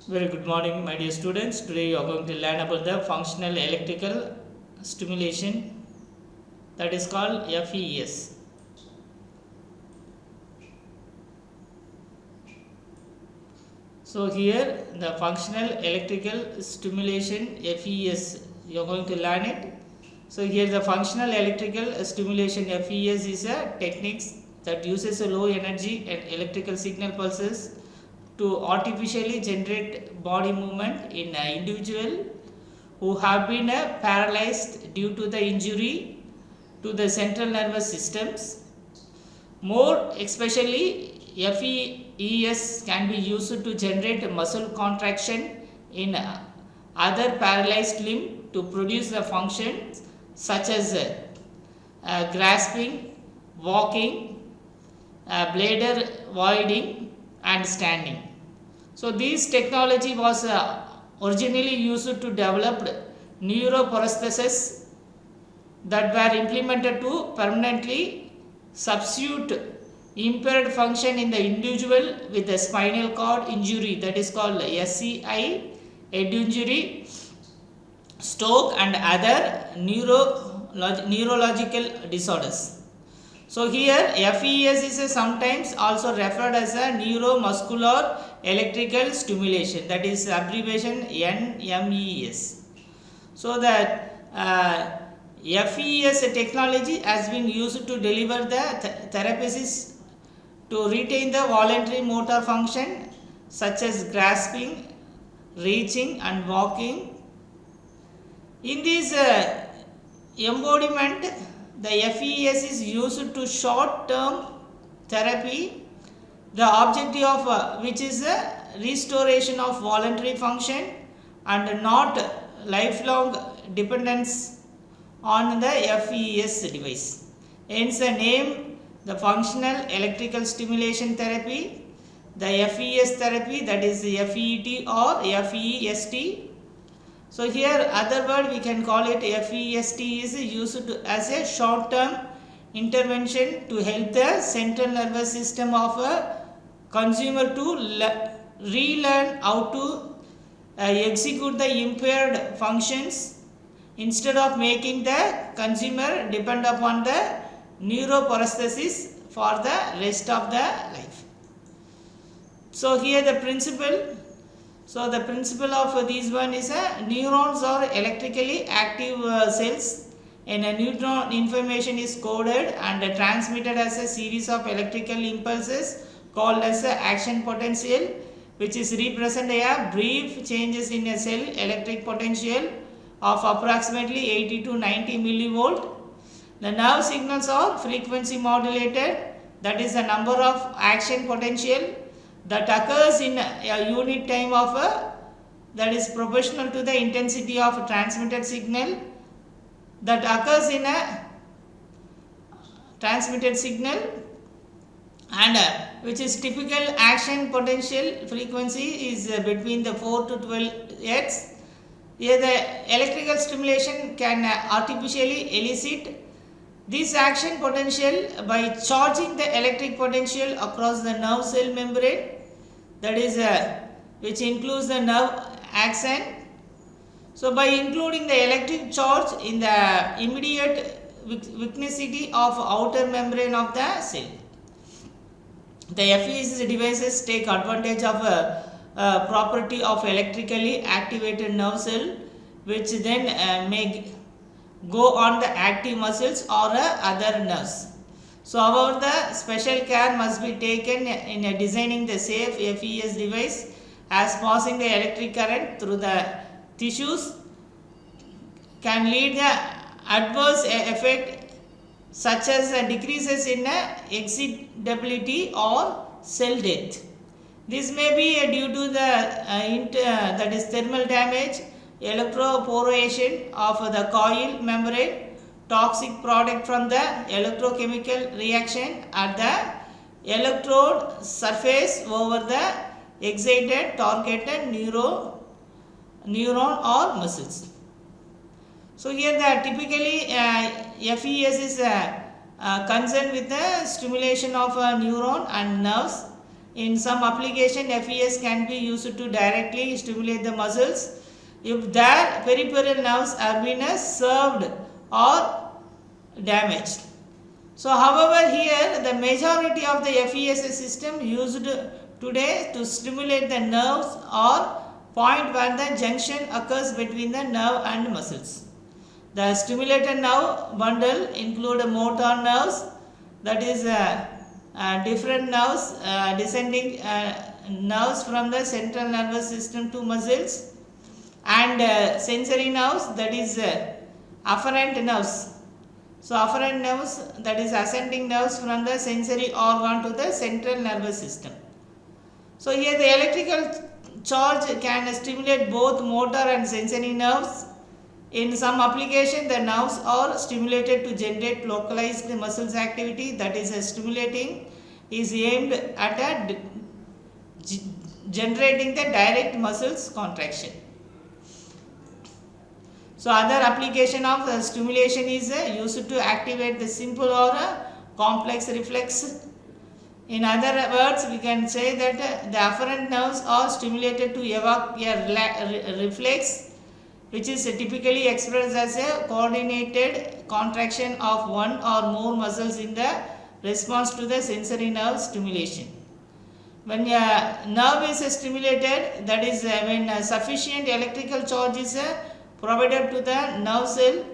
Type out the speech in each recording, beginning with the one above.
Very good morning, my dear students. Today you are going to learn about the functional electrical stimulation, that is called FES. So here the functional electrical stimulation FES, you are going to learn it. So here the functional electrical stimulation FES is a technique that uses a low energy and electrical signal pulses to artificially generate body movement in an individual who have been paralyzed due to the injury to the central nervous systems. More especially, FES can be used to generate muscle contraction in other paralyzed limb to produce the functions such as grasping, walking, bladder voiding, and standing. So this technology was originally used to develop neuroprostheses that were implemented to permanently substitute impaired function in the individual with a spinal cord injury, that is called SCI, head injury, stroke, and other neurological disorders. So here FES is sometimes also referred as a neuromuscular electrical stimulation, that is abbreviation NMES. So that FES technology has been used to deliver the therapies to retain the voluntary motor function such as grasping, reaching, and walking. In this embodiment, the FES is used to short-term therapy, the objective of which is restoration of voluntary function and not lifelong dependence on the FES device. Hence the name, the functional electrical stimulation therapy, the FES therapy, that is FET or FEST. So here other word we can call it FEST is used as a short term intervention to help the central nervous system of a consumer to relearn how to execute the impaired functions instead of making the consumer depend upon the neuroprosthesis for the rest of the life. So here the principle, so the principle of this one is neurons are electrically active cells, and a neutron information is coded and transmitted as a series of electrical impulses called as action potential, which is represent a brief changes in a cell electric potential of approximately 80 to 90 millivolt. The nerve signals are frequency modulated, that is the number of action potential that occurs in a unit time of that is proportional to the intensity of transmitted signal that occurs in a transmitted signal, and which is typical action potential frequency is between the 4 to 12 Hz. Here the electrical stimulation can artificially elicit this action potential by charging the electric potential across the nerve cell membrane, that is which includes the nerve axon. So by including the electric charge in the immediate vicinity of outer membrane of the cell, the FES devices take advantage of a property of electrically activated nerve cell, which then may go on the active muscles or other nerves. So however, the special care must be taken in designing the safe FES device, as passing the electric current through the tissues can lead the adverse effect such as decreases in excitability or cell death. This may be due to the that is thermal damage, electroporation of the coil membrane, toxic product from the electrochemical reaction at the electrode surface over the excited targeted neuron or muscles. So here the typically FES is concerned with the stimulation of a neuron and nerves In some application, FES can be used to directly stimulate the muscles if their peripheral nerves have been served or damaged. So, however, here the majority of the FES system used today to stimulate the nerves or point where the junction occurs between the nerve and muscles. The stimulated nerve bundle include motor nerves, that is different nerves, descending nerves from the central nervous system to muscles, and sensory nerves, that is afferent nerves. So, afferent nerves, that is ascending nerves from the sensory organ to the central nervous system. So, here the electrical charge can stimulate both motor and sensory nerves. In some application, the nerves are stimulated to generate localized muscles activity, that is stimulating is aimed at generating the direct muscles contraction. So, other application of stimulation is used to activate the simple or complex reflex. In other words, we can say that the afferent nerves are stimulated to evoke a reflex, which is typically expressed as a coordinated contraction of one or more muscles in the response to the sensory nerve stimulation. When a nerve is stimulated, that is when sufficient electrical charge is provided to the nerve cell,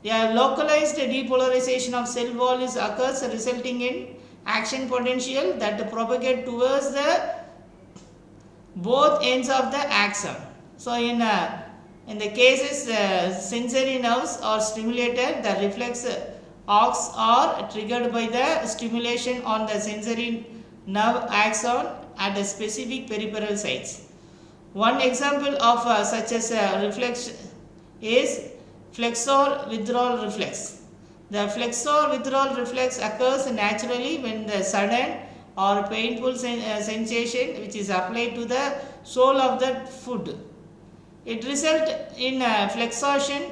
a localized depolarization of cell wall occurs, resulting in action potential that propagate towards the both ends of the axon. So, in the cases sensory nerves are stimulated, the reflex arcs are triggered by the stimulation on the sensory nerve axon at the specific peripheral sites. One example of such as reflex is flexor withdrawal reflex. The flexor withdrawal reflex occurs naturally when the sudden or painful sensation which is applied to the sole of the foot. It results in flexation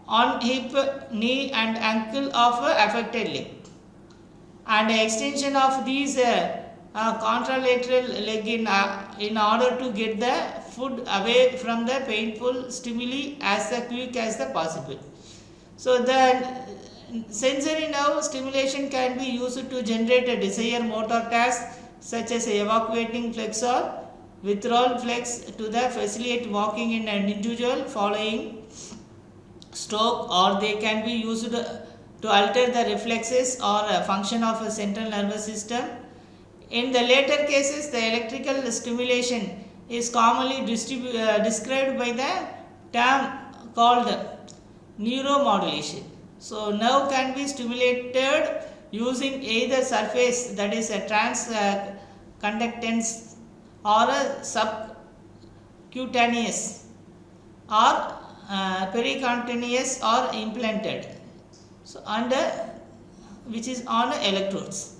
on hip, knee and ankle of affected leg, and extension of these contralateral leg in order to get the foot away from the painful stimuli as quick as possible. So, the sensory nerve stimulation can be used to generate a desired motor task such as evacuating flex or withdrawal flex to facilitate walking in an individual following stroke, or they can be used to alter the reflexes or function of a central nervous system. In the later cases, the electrical stimulation is commonly described by the term called neuromodulation. So, nerve can be stimulated using either surface, that is a transconductance, or a subcutaneous or pericutaneous or implanted, so which is on electrodes.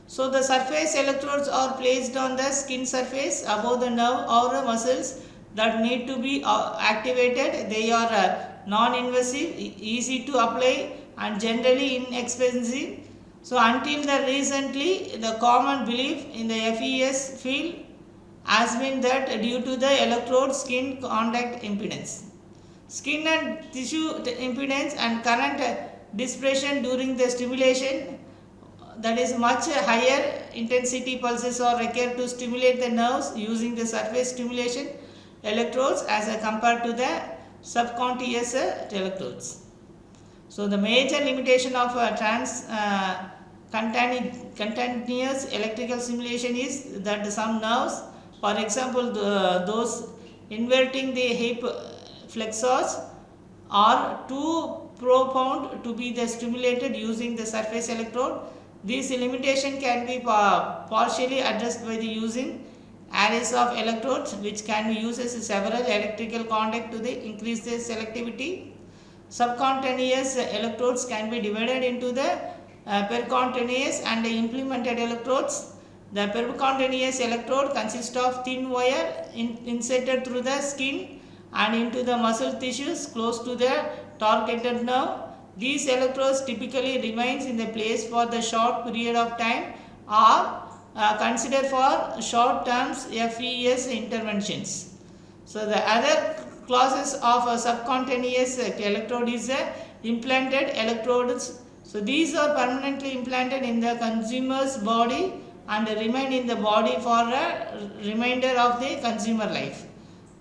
So, the surface electrodes are placed on the skin surface above the nerve or muscles that need to be activated. They are non-invasive, easy to apply and generally inexpensive. So, until recently, the common belief in the FES field has been that due to the electrode skin contact impedance, skin and tissue impedance and current dispersion during the stimulation, that is much higher intensity pulses are required to stimulate the nerves using the surface stimulation electrodes as compared to the subcutaneous electrodes. So, the major limitation of continuous electrical stimulation is that some nerves, for example those inverting the hip flexors, are too profound to be stimulated using the surface electrode. This limitation can be partially addressed by using arrays of electrodes, which can be used as several electrical contact to increase the selectivity. Subcutaneous electrodes can be divided into the percutaneous and implemented electrodes. The percutaneous electrode consists of thin wire inserted through the skin and into the muscle tissues close to the targeted nerve. These electrodes typically remains in the place for the short period of time, or considered for short term FES interventions. So the other classes of subcutaneous electrode is implanted electrodes. So these are permanently implanted in the consumer's body and remain in the body for a remainder of the consumer life.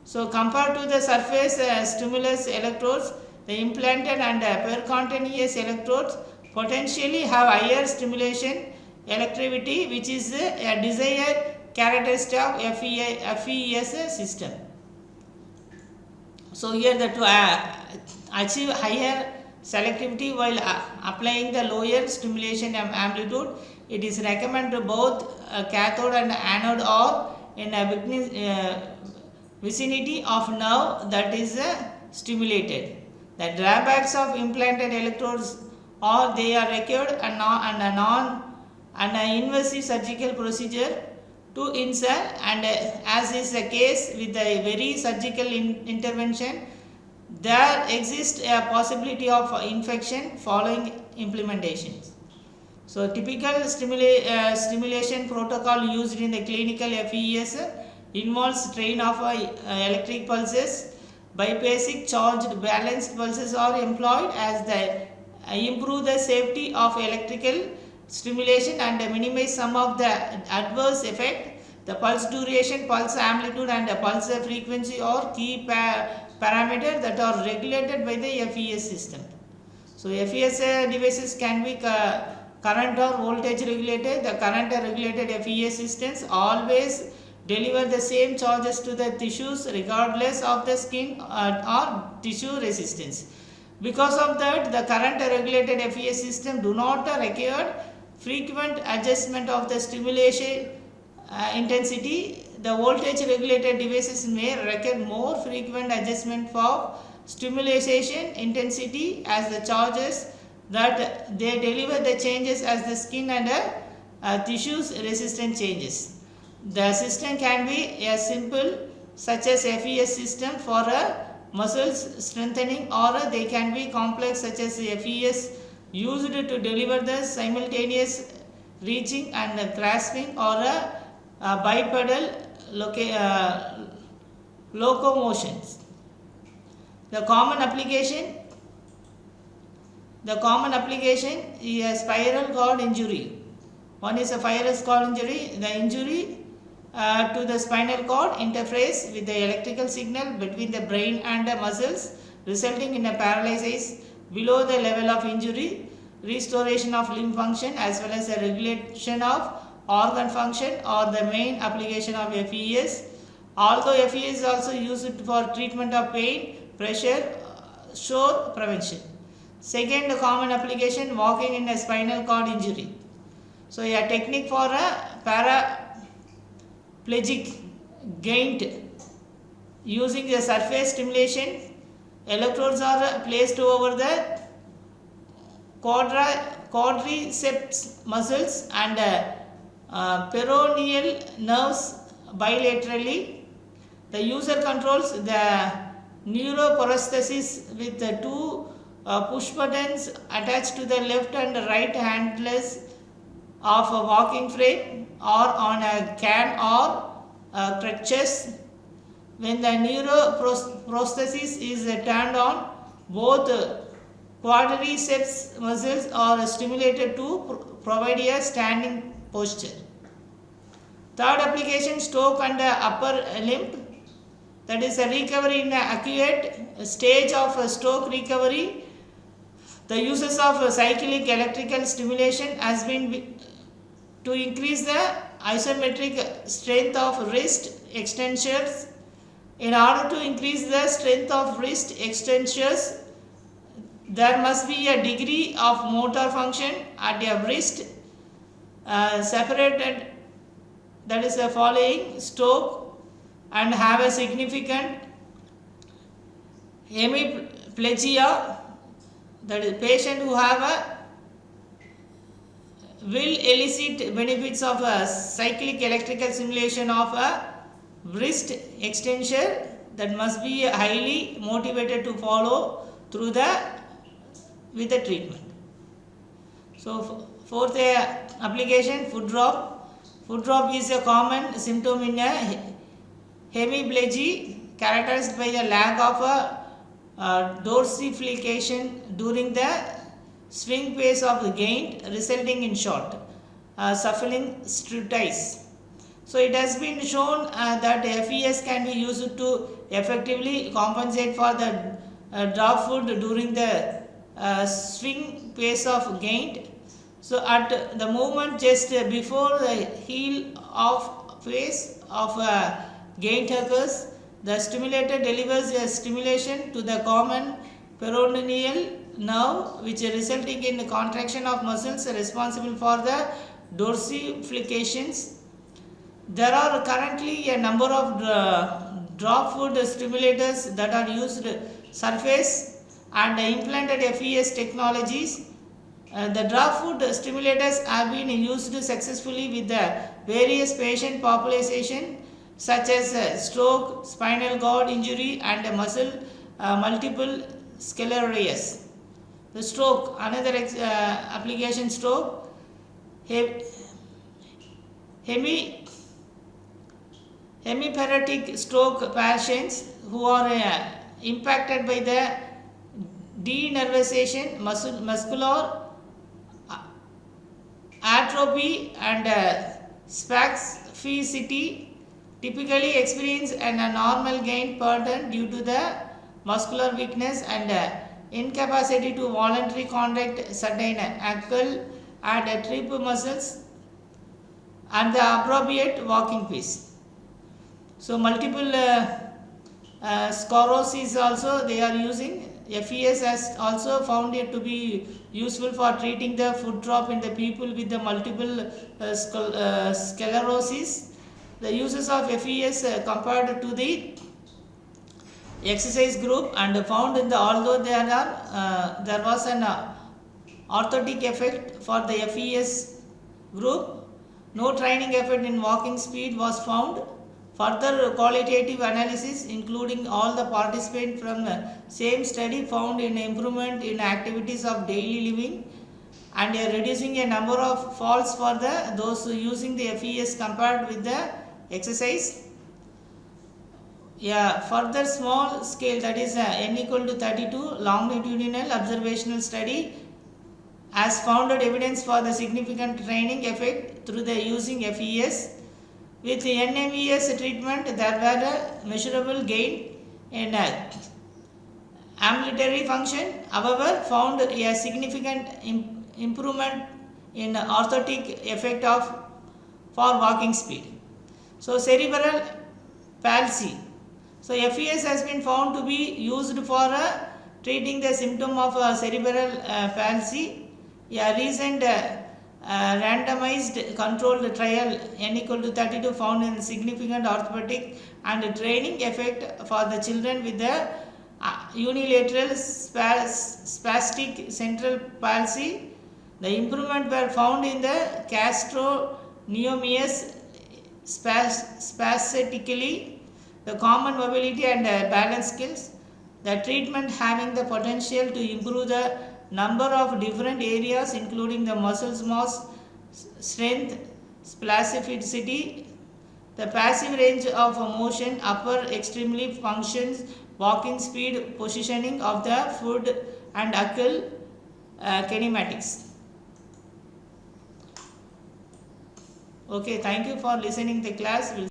So compared to the surface stimulus electrodes, the implanted and percutaneous electrodes potentially have higher stimulation electricity, which is a desired characteristic of FES system. So here to achieve higher selectivity while applying the lower stimulation amplitude, it is recommended both cathode and anode or in a vicinity of nerve that is stimulated. The drawbacks of implanted electrodes are they are required an invasive surgical procedure to insert, and as is the case with the very surgical intervention, there exists a possibility of infection following implementations. So typical stimulation protocol used in the clinical FES involves strain of electric pulses. Bypassic charged balanced pulses are employed as they improve the safety of electrical stimulation and minimize some of the adverse effect. The pulse duration, pulse amplitude and pulse frequency are key parameters that are regulated by the FES system. So FES devices can be current or voltage regulated. The current regulated FES systems always deliver the same charges to the tissues regardless of the skin or tissue resistance. Because of that, the current regulated FES system do not require frequent adjustment of the stimulation intensity. The voltage regulated devices may require more frequent adjustment for stimulation intensity as the charges that they deliver the changes as the skin and tissues resistance changes. The system can be a simple such as FES system for muscles strengthening, or they can be complex such as FES used to deliver the simultaneous reaching and grasping or bipedal locomotions. The common application is a spinal cord injury. One is a spinal cord injury. The injury to the spinal cord interferes with the electrical signal between the brain and the muscles, resulting in a paralysis below the level of injury, restoration of limb function as well as the regulation of organ function are the main application of FES. Although FES is also used for treatment of pain, pressure, sore prevention. Second common application, walking in a spinal cord injury. So a technique for a paraplegic gait using the surface stimulation. Electrodes are placed over the quadriceps muscles and peroneal nerves bilaterally. The user controls the neuroprosthesis with the two push buttons attached to the left and right handles of a walking frame or on a can or crutches. When the neuroprosthesis is turned on, both quadriceps muscles are stimulated to provide a standing posture. Third application, stroke and upper limb. That is a recovery in an acute stage of stroke recovery. The uses of cyclic electrical stimulation has been to increase the isometric strength of wrist extensors. In order to increase the strength of wrist extensors, there must be a degree of motor function at a wrist separated, that is the following stroke, and have a significant hemiplegia. That is patient who have a will elicit benefits of a cyclic electrical stimulation of a wrist extension that must be highly motivated to follow through with the treatment. So fourth application, foot drop. Foot drop is a common symptom in a hemiplegia characterized by a lack of a dorsiflication during the swing phase of the gait, resulting in short, shuffling strides. So it has been shown that FES can be used to effectively compensate for the drop foot during the swing phase of gait. So at the movement just before the heel of phase of gait occurs, the stimulator delivers a stimulation to the common peroneal nerve, which is resulting in the contraction of muscles responsible for the dorsiflications. There are currently a number of drop foot stimulators that are used surface and implanted FES technologies. The drop foot stimulators have been used successfully with the various patient population such as stroke, spinal cord injury and multiple sclerosis. The stroke, another application stroke, hemiparetic stroke patients who are impacted by the denervation, muscular atrophy and spasticity typically experience an abnormal gait pattern due to the muscular weakness and incapacity to voluntarily contract certain ankle and trip muscles and the appropriate walking pace. So multiple sclerosis also they are using. FES has also found it to be useful for treating the foot drop in the people with the multiple sclerosis. The uses of FES compared to the exercise group and found in the although there was an orthotic effect for the FES group, no training effect in walking speed was found. Further qualitative analysis, including all the participants from the same study, found an improvement in activities of daily living and reducing a number of falls for those using the FES compared with the exercise. Further small scale, that is n equal to 32 longitudinal observational study has found evidence for the significant training effect through the using FES. With the NMES treatment, there were a measurable gain in ambulatory function, however, found a significant improvement in orthotic effect for walking speed. So, cerebral palsy. So, FES has been found to be used for treating the symptom of cerebral palsy. A recent randomized controlled trial n equal to 32 found in significant orthopedic and training effect for the children with the unilateral spastic central palsy. The improvement were found in the gastrocnemius spastically, the common mobility and balance skills. The treatment having the potential to improve the number of different areas including the muscles mass, strength, spasticity, the passive range of motion, upper extremely functions, walking speed, positioning of the foot and ankle kinematics. Okay, thank you for listening the class.